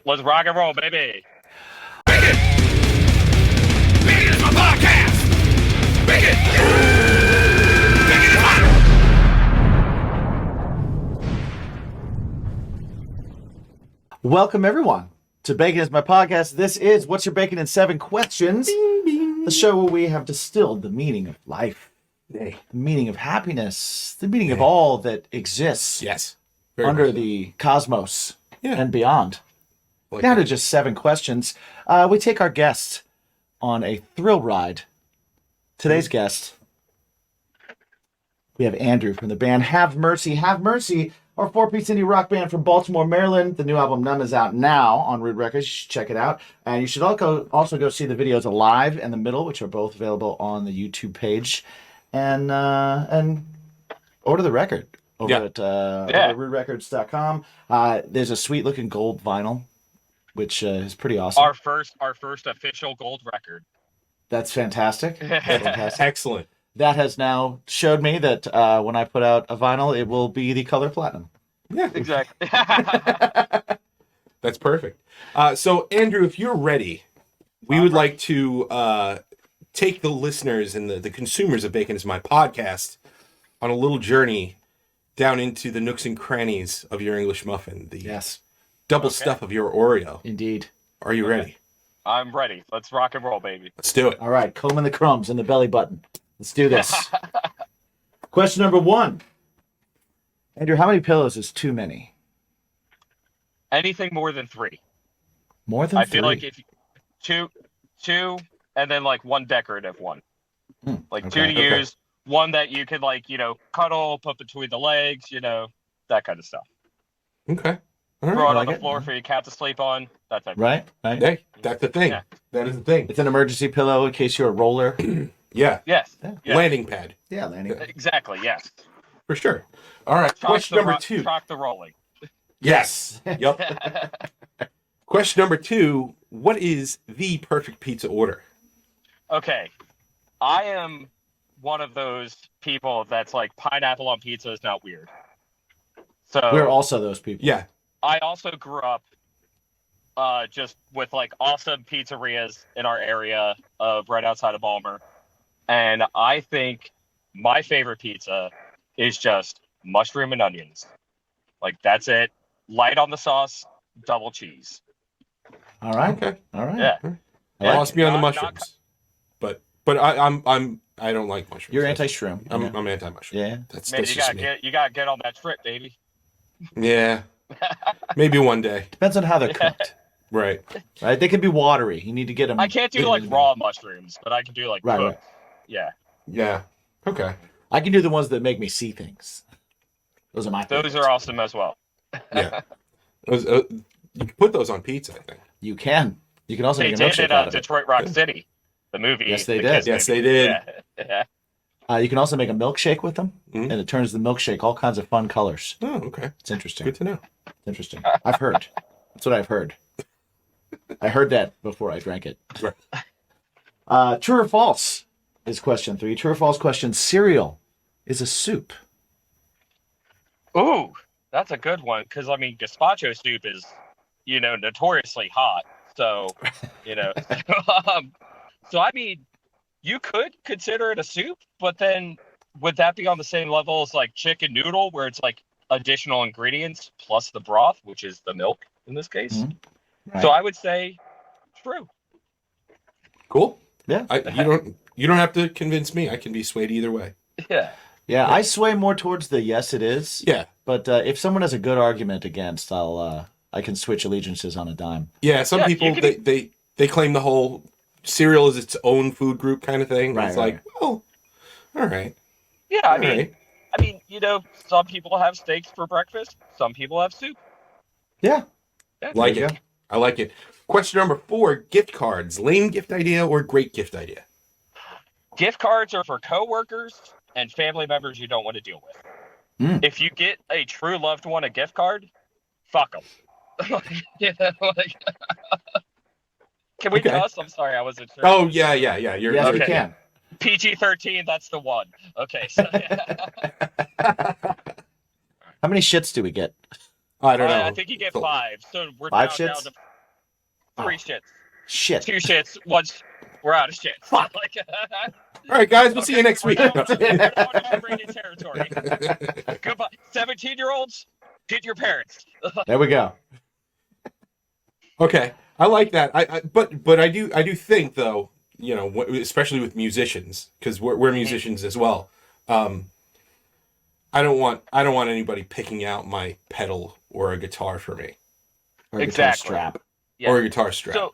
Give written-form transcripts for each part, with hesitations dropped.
Let's rock and roll, baby. Bacon! Bacon is my podcast! Bacon! Bacon is my... Welcome, everyone, to Bacon is My Podcast. This is What's Your Bacon in 7 Questions, the show where we have distilled the meaning of life, the meaning of happiness, the meaning of all that exists under the cosmos and beyond. Down to just 7 questions. We take our guests on a thrill ride. Today's guest, we have Andrew from the band Have Mercy. Have Mercy, our 4-piece indie rock band from Baltimore, Maryland. The new album Numb is out now on Rude Records. You should check it out. And you should also go see the videos Alive and The Middle, which are both available on the YouTube page. And order the record over at ruderecords.com. There's a sweet-looking gold vinyl, which is pretty awesome. Our first official gold record. That's fantastic. Fantastic. Excellent. That has now showed me that when I put out a vinyl, it will be the color platinum. Yeah, Exactly. that's perfect. So, Andrew, if you're ready, we would like to take the listeners and the consumers of Bacon is My Podcast on a little journey down into the nooks and crannies of your English muffin, the double stuff of your Oreo. Indeed. Are you ready? I'm ready. Let's rock and roll, baby. Let's do it. All right, combing the crumbs in the belly button. Let's do this. Question number 1. Andrew, how many pillows is too many? Anything more than 3. More than 3? I feel like if you, two, and then like one decorative one. Like 2 to use, one that you could cuddle, put between the legs, that kind of stuff. Okay. All right. Throw it on the floor for your cat to sleep on. That type of Right. Hey, that's the thing. Yeah. That is the thing. It's an emergency pillow in case you're a roller. Yeah. Yes. Yeah. Landing pad. Yeah, landing. Exactly. Yes. For sure. All right. Question number 2. Chalk the rolling. Yes. Yep. Question number 2. What is the perfect pizza order? Okay. I am one of those people that's like pineapple on pizza is not weird. So We're also those people. Yeah. I also grew up just with like awesome pizzerias in our area right outside of Balmer. And I think my favorite pizza is just mushroom and onions. Like that's it. Light on the sauce, double cheese. All right. Okay. All right. Yeah. Lost me on the Not- mushrooms. But I don't like mushrooms. You're anti-shroom. I'm anti-mushroom. Yeah. That's Man, just me. you gotta get on that trip, baby. Yeah. Maybe one day. Depends on how they're cooked. Right. Right? They can be watery. You need to get them. I can't do like raw mushrooms, but I can do like Right, cooked. right. Yeah. Yeah. Okay. I can do the ones that make me see things. Those are my favorites. Those are awesome as well. Yeah. You can put those on pizza, I think. You can. You can also They make a did milkshake it out of it. Detroit Rock City, the movie. Yes, they The did. Kiss Yes, movie. they did. Yeah. You can also make a milkshake with them, and it turns the milkshake all kinds of fun colors. Oh, okay. It's interesting. Good to know. It's interesting. I've heard. That's what I've heard. I heard that before I drank it. Right. True or false is question 3. True or false question. Cereal is a soup. Ooh, that's a good one. Because, gazpacho soup is, notoriously hot. So, you could consider it a soup, but then would that be on the same level as like chicken noodle, where it's like additional ingredients plus the broth, which is the milk in this case? Mm-hmm. Right. So I would say true. Cool. Yeah. You don't have to convince me. I can be swayed either way. Yeah. Yeah, I sway more towards the yes, it is. Yeah. But if someone has a good argument against, I can switch allegiances on a dime. Yeah. Some people they claim the whole cereal is its own food group kind of thing. Right, It's right. like, well, all right. Yeah, All right. some people have steaks for breakfast. Some people have soup. Yeah. Yeah. Like There you it. I like it. Question number 4, gift cards. Lame gift idea or great gift idea? Gift cards are for coworkers and family members you don't want to deal with. If you get a true loved one a gift card, fuck them. Can we cuss? I'm sorry, I wasn't sure. Oh, yeah. You're Yes, Okay. we can. PG-13, that's the one. Okay, so How many shits do we get? I don't know. I think you get 5. So we're 5 down shits? to 3 shits. Shit. 2 shits. Once we're out of shit. Fuck. Like, All right, guys, we'll see you next week. we're now in R-rated territory. Goodbye. 17-year-olds, get your parents. There we go. Okay, I like that. But I do think though, you know, especially with musicians, because we're musicians as well. I don't want anybody picking out my pedal or a guitar for me. Or a guitar strap. Yeah. Or a guitar strap. So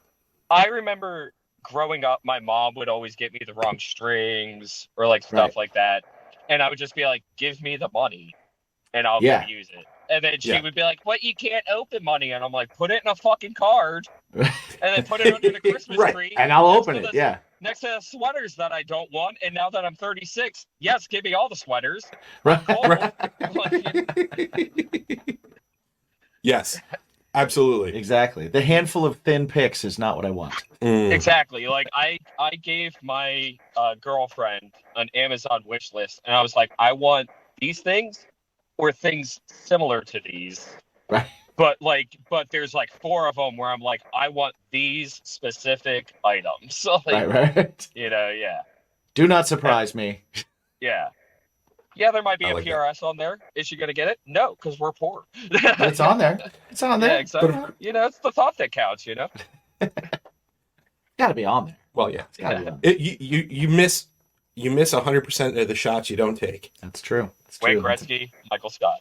I remember growing up, my mom would always get me the wrong strings or like stuff like that. And I would just be like, give me the money and I'll go use it. And then she would be like, "What? You can't open money." And I'm like, "Put it in a fucking card, and then put it under the Christmas tree, and I'll open it." Next to the sweaters that I don't want. And now that I'm 36, yes, give me all the sweaters. Right. Yes, absolutely. Exactly. The handful of thin picks is not what I want. Exactly. Like I gave my girlfriend an Amazon wish list, and I was like, I want these things or things similar to these. Right. But there's like 4 of them where I'm like, I want these specific items. So like, right. You know, yeah. Do not surprise me. Yeah. Yeah, there might be a like PRS on there. Is she going to get it? No, because we're poor. It's on there. It's on there. Yeah, exactly. You know, it's the thought that counts, you know? Got to be on there. Well, yeah. It's gotta be on there. You miss 100% of the shots you don't take. That's true. Wayne Gretzky, Michael Scott.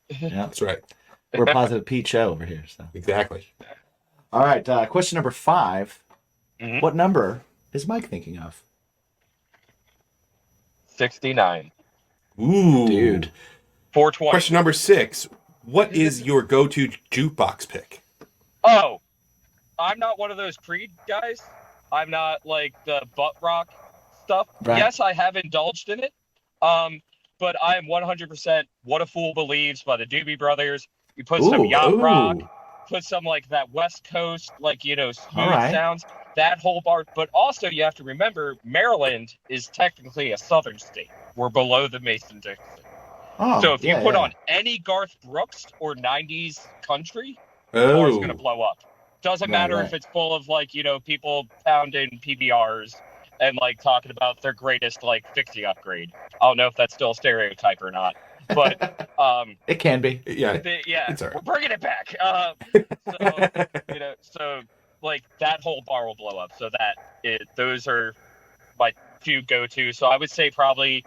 Yeah. That's right. We're a positive Pete show over here. So. Exactly. All right. Question number 5. Mm-hmm. What number is Mike thinking of? 69. Ooh. Dude. 420. Question number 6. What is your go-to jukebox pick? Oh, I'm not one of those Creed guys. I'm not like the butt rock stuff. Right. Yes, I have indulged in it. But I am 100% What a Fool Believes by the Doobie Brothers. You put some yacht rock, put some like that West Coast, like, you know, smooth sounds, that whole bar. But also you have to remember Maryland is technically a southern state. We're below the Mason-Dixon. Oh, So if you put on any Garth Brooks or 90s country, the bar's going to blow up. Doesn't matter if it's full of like, you know, people pounding PBRs and like talking about their greatest like fixie upgrade. I don't know if that's still a stereotype or not, but it can be. Yeah, it's all right. We're bringing it back. So you know, so like that whole bar will blow up. So those are my 2 go-to. So I would say probably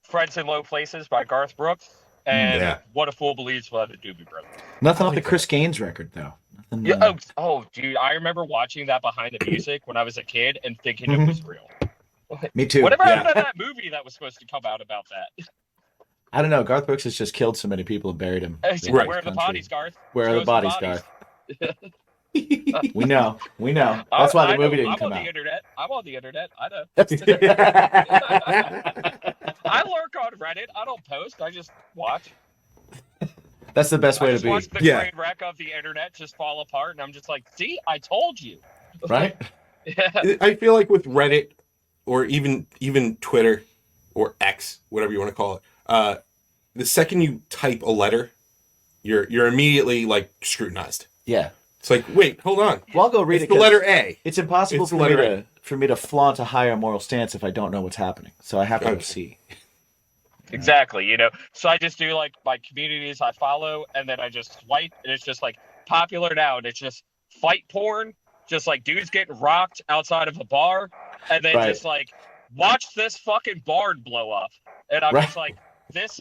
Friends in Low Places by Garth Brooks and What a Fool Believes by the Doobie Brothers. Nothing like the Chris Gaines record though. Nothing, yeah. Dude, I remember watching that Behind the Music when I was a kid and thinking it was real. Me too. Whatever happened to that movie that was supposed to come out about that? I don't know. Garth Brooks has just killed so many people and buried him. Where are the bodies, Garth? Where are the bodies, Garth? We know. That's why the movie didn't come out. I'm on the internet. I know. I lurk on Reddit. I don't post. I just watch. That's the best way to be. Watch the train wreck of the internet just fall apart, and I'm just like, see, I told you. Right? I feel like with Reddit or even Twitter or X, whatever you want to call it, the second you type a letter, you're immediately like scrutinized. Yeah. It's like, wait, hold on. Well, I'll go read it's the letter A. It's impossible for me to flaunt a higher moral stance if I don't know what's happening. So I have to see. Exactly, you know. So I just do like my communities I follow, and then I just swipe, and it's just like popular now, and it's just fight porn, just like dudes getting rocked outside of a bar, and then just like watch this fucking barn blow up, and I'm just like, this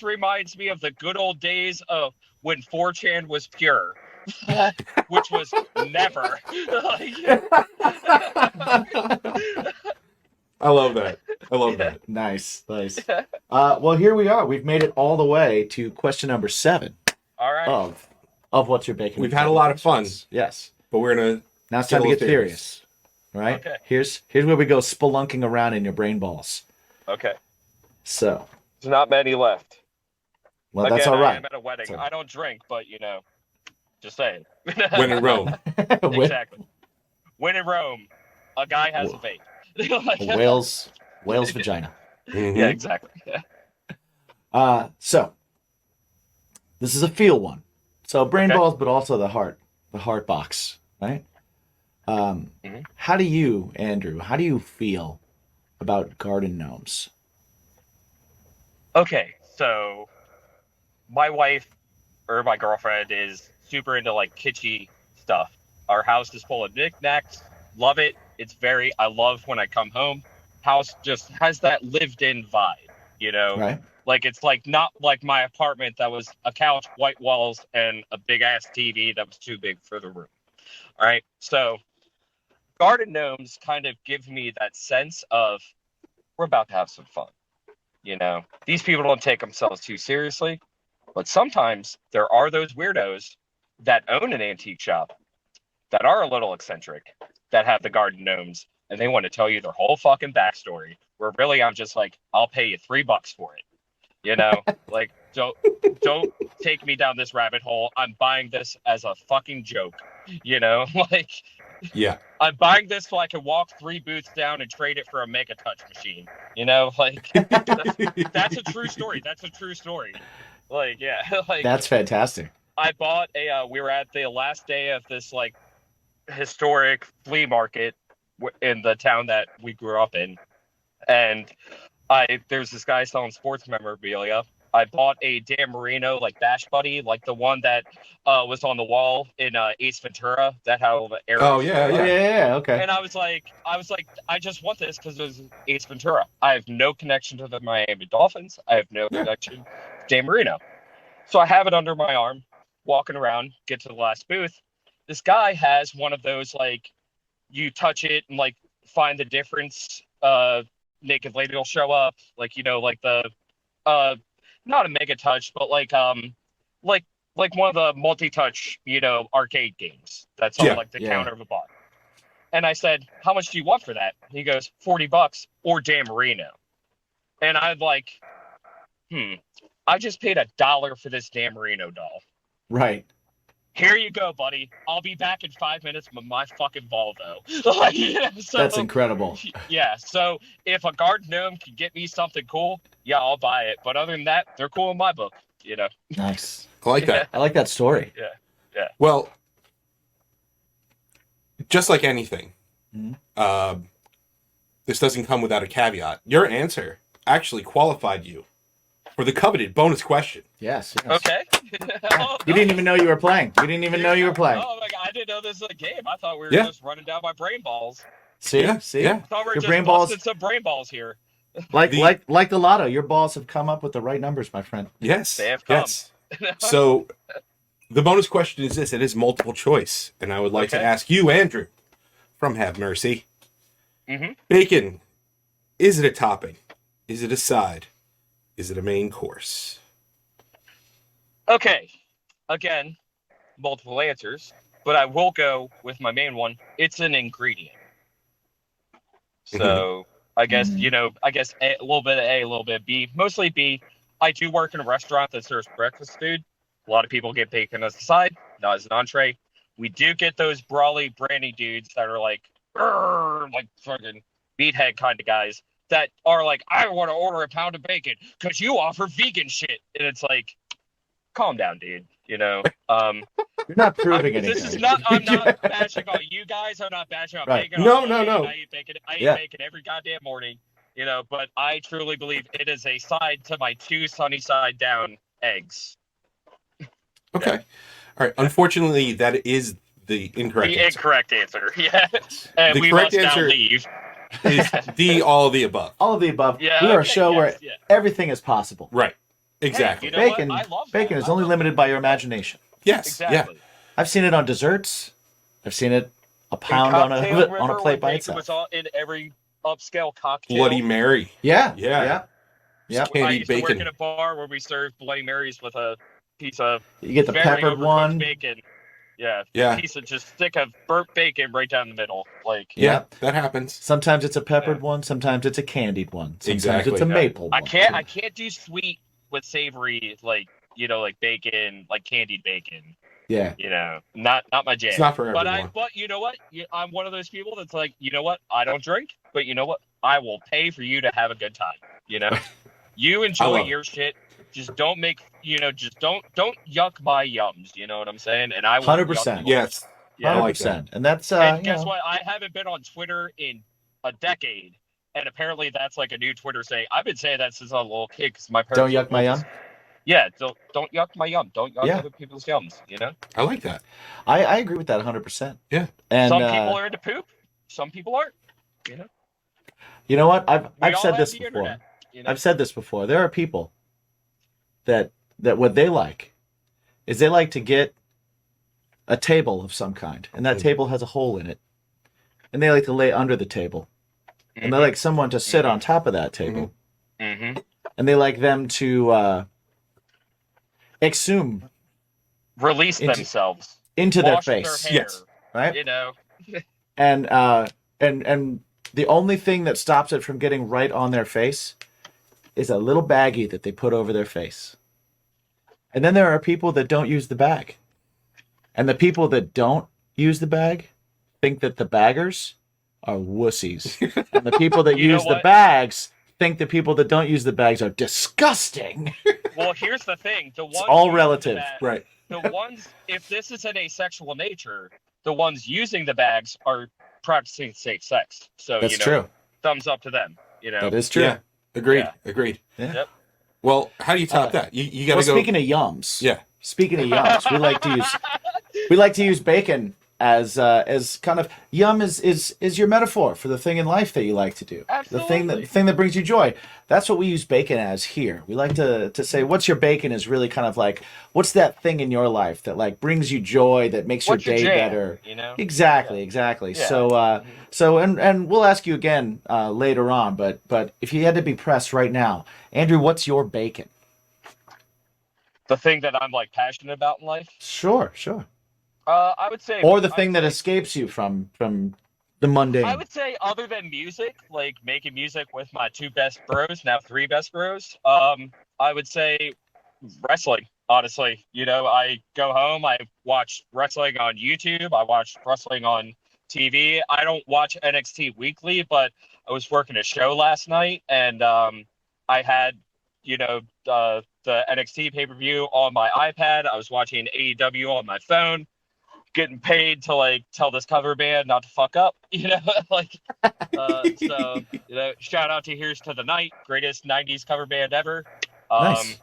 reminds me of the good old days of when 4chan was pure. Which was never. I love that. Nice. Well, here we are. We've made it all the way to question number 7. All right. Of What's Your Bacon? We've had a lot of fun. Yes. But we're gonna now it's time to get serious. All right. Okay. Here's where we go spelunking around in your brain balls. Okay. So. There's not many left. Well, that's all right. I am at a wedding. I don't drink, but you know, just saying. When in Rome. Exactly. When in Rome, a guy has a vape. A whale's vagina. Mm-hmm. Yeah, exactly. So this is a feel one. So brain Okay. balls, but also the heart box, right? How do you, Andrew? How do you feel about garden gnomes? Okay, so my wife or my girlfriend is super into like kitschy stuff. Our house is full of knickknacks. Love it. I love when I come home. House just has that lived in vibe, you know? Right? Like it's like not like my apartment that was a couch, white walls, and a big ass TV that was too big for the room. All right. So garden gnomes kind of give me that sense of we're about to have some fun. You know, these people don't take themselves too seriously, but sometimes there are those weirdos that own an antique shop that are a little eccentric that have the garden gnomes and they want to tell you their whole fucking backstory. Where really I'm just like, I'll pay you $3 for it. You know, like don't take me down this rabbit hole. I'm buying this as a fucking joke. You know, like Yeah. I'm buying this so I can walk 3 booths down and trade it for a Mega Touch machine. You know, like that's a true story. That's a true story. Like, yeah, like That's fantastic. I bought we were at the last day of this like historic flea market in the town that we grew up in, and there's this guy selling sports memorabilia. I bought a Dan Marino like Bash Buddy, like the one that was on the wall in Ace Ventura that had all the arrows. Oh, yeah, Oh, yeah, okay. And I was like, I just want this because it was Ace Ventura. I have no connection to the Miami Dolphins. I have no connection to Dan Marino. So I have it under my arm, walking around, get to the last booth. This guy has one of those, like, you touch it and, like, find the difference. Naked lady will show up. Like, you know, like the, not a Mega Touch, but like one of the multi-touch, you know, arcade games. That's on, like, the counter of a bar. And I said, how much do you want for that? He goes, $40 or Dan Marino. And I'm like, I just paid $1 for this Dan Marino doll. Right. Here you go, buddy. I'll be back in 5 minutes with my fucking Volvo. Like, yeah, so, That's incredible. Yeah, so if a garden gnome can get me something cool, yeah, I'll buy it. But other than that, they're cool in my book, you know. Nice. I like that. I like that story. Yeah. Well, just like anything, this doesn't come without a caveat. Your answer actually qualified you for the coveted bonus question. Yes. Okay. Oh, You didn't even know you were playing. You didn't even know you were playing. Oh my god, I didn't know this was a game. I thought we were Yeah. just running down my brain balls. See? Yeah, See? yeah. I thought we were Your just brain balls, busting some brain balls here. like the lotto, your balls have come up with the right numbers, my friend. Yes. They have come. Yes. So the bonus question is this. It is multiple choice. And I would like to ask you, Andrew, from Have Mercy. Bacon, is it a topping? Is it a side? Is it a main course? Okay. Again, multiple answers, but I will go with my main one. It's an ingredient. So I guess, you know, a little bit of A, a little bit of B, mostly B. I do work in a restaurant that serves breakfast food. A lot of people get bacon as a side, not as an entree. We do get those brawly, brandy dudes that are like fucking meathead kind of guys that are like, I want to order a pound of bacon because you offer vegan shit. And it's like, calm down, dude. You know, You're not proving anything. this is not. I'm not bashing on you guys. I'm not bashing on Right. bacon. No. I eat bacon. I eat bacon every goddamn morning. You know, but I truly believe it is a side to my 2 sunny side down eggs. Okay. All right. Unfortunately, that is the incorrect The answer. incorrect answer. Yeah. And The we correct must now answer leave. Is D, all of the above. All of the above. Yeah, We are a okay, show where yes, everything is possible. Right. Exactly. You know Bacon, what? I love that. bacon is I only love limited that. by your imagination. Yes. Exactly. I've seen it on desserts. I've seen it a pound on a plate by It was itself. all in every upscale Yeah. cocktail. Bloody Mary. Yeah. Yeah. Yeah. Can't I eat used to work bacon. in a bar where we served Bloody Marys with a piece of You get the very peppered overcooked one. bacon. Yeah. Yeah. A piece of just stick of burnt bacon right down the middle. Like Yeah. That happens. Sometimes it's a peppered one. Sometimes it's a candied one. Sometimes Exactly. it's a maple I one. can't do sweet with savory, like, you know, like bacon, like candied bacon. Yeah. You know, not my jam. It's not for everyone. But you know what? I'm one of those people that's like, you know what? I don't drink, but you know what? I will pay for you to have a good time. You know, you enjoy love your shit. just don't make, just don't yuck my yums. You know what I'm saying? And I won't 100%. yuck yours. Yes. Yeah. I like that. 100%. And that's And you guess know, what? I haven't been on Twitter in a decade, and apparently that's like a new Twitter saying. I've been saying that since I was a little kid because my don't parents. yuck my yum. Yeah, don't yuck my yum. Don't yuck Yeah. other people's yums. I like that. I agree with that 100%. Yeah. And Some people are into poop. Some people aren't. you know what? I've all said have this the before. internet, I've said this before. There are people that what they like is they like to get a table of some kind, and that table has a hole in it, and they like to lay under the table, and they like someone to sit on top of that table, Mm-hmm. and they like them to exhume Release themselves into their wash face, their hair, Yes. right? And And the only thing that stops it from getting right on their face is a little baggie that they put over their face. And then there are people that don't use the bag. And the people that don't use the bag think that the baggers are wussies. And the people that You know use the what? bags think the people that don't use the bags are disgusting. well, here's the thing: the ones all using the relative. bag- Right. The ones, if this is an asexual nature, the ones using the bags are practicing safe sex. So That's true. thumbs up to them. That is true. Yeah. Agreed. Yeah. Agreed. Yeah. Yep. Well, how do you top that? You got to Well, go. speaking of yums. Yeah. Speaking of yums, we like to use bacon as kind of yum is your metaphor for the thing in life that you like to do. Absolutely. The thing that brings you joy. That's what we use bacon as here. We like to say what's your bacon is really kind of like what's that thing in your life that like brings you joy, that makes What's your your day jam, better. Yeah. Exactly. Yeah. So and we'll ask you again later on, but if you had to be pressed right now, Andrew, what's your bacon? The thing that I'm like passionate about in life. Sure. I would say, Or the thing that escapes you from the mundane. I would say, other than music, like making music with my two best bros, now three best bros. I would say wrestling. Honestly, I go home, I watch wrestling on YouTube, I watch wrestling on TV. I don't watch NXT weekly, but I was working a show last night, and I had, the NXT pay-per-view on my iPad. I was watching AEW on my phone, getting paid to like tell this cover band not to fuck up, so shout out to Here's to the Night, greatest 90s cover band ever. Nice.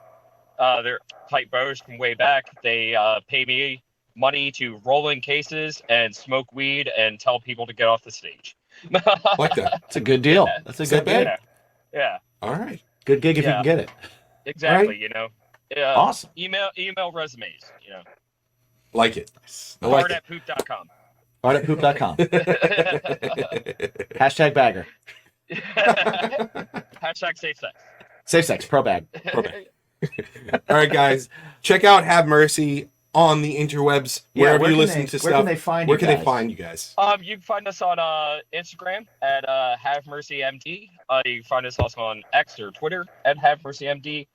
They're tight bros from way back. They pay me money to roll in cases and smoke weed and tell people to get off the stage. Like that. That's a good deal. Yeah. That's a Is good that bad? gig. Yeah, All right. Good gig if you Yeah. can get it. exactly. Awesome. Email resumes. Like it. I like it. Hard@poop.com. Art at poop.com. Hashtag bagger. Hashtag safe sex. Safe sex. Pro bag. All right, guys. Check out Have Mercy on the interwebs, Yeah, wherever where you can listen they- to where stuff. can they find Where you can they guys? find you guys? You can find us on Instagram at Have Mercy MD. You can find us also on X or Twitter at Have Mercy MD.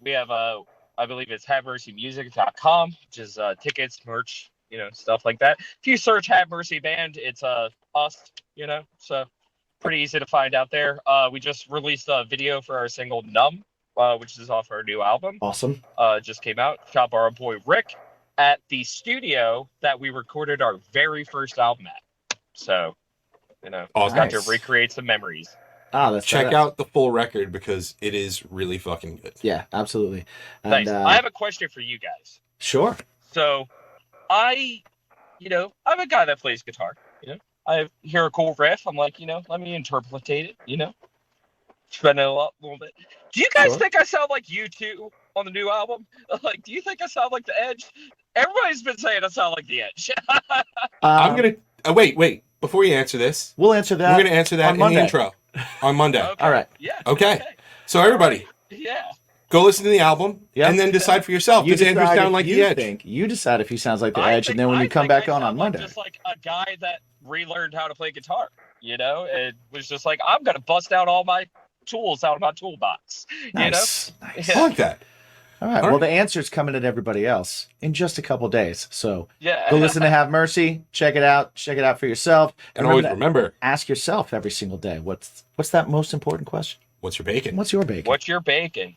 We have I believe it's havemercymusic.com, which is tickets, merch, stuff like that. If you search Have Mercy Band, it's us, so pretty easy to find out there. We just released a video for our single Numb, which is off our new album. Awesome. Just came out. Shot by our boy Rick at the studio that we recorded our very first album at. So, Awesome. got to Nice. recreate some memories. That's Check badass. out the full record because it is really fucking good. Yeah, absolutely. And, Thanks. I have a question for you guys. sure. So, I'm a guy that plays guitar. I hear a cool riff. I'm like, let me interpolate it. Spend it a little bit. Do you guys Sure. think I sound like U2 on the new album? Like, do you think I sound like The Edge? Everybody's been saying I sound like The Edge. I'm going to wait. Before you answer this, We'll answer that. we're going to answer that on in Monday. the intro on Monday. Okay. All right. Yeah. Okay. So everybody, Yeah. go listen to the album Yeah. and then decide for yourself. Does Andrew decide sound if like you The Edge? think. You decide if he sounds like the I Edge, think- and then when I you come think back I on sound Monday. Just like a guy that relearned how to play guitar. It was just like, I'm gonna bust out all my tools out of my toolbox. Nice. I like that. All right. All Well, right. the answer's coming at everybody else in just a couple days. So Yeah. go listen to Have Mercy. Check it out. Check it out for yourself. And always to remember, ask yourself every single day, what's that most important question? what's your bacon? What's your bacon? What's your bacon?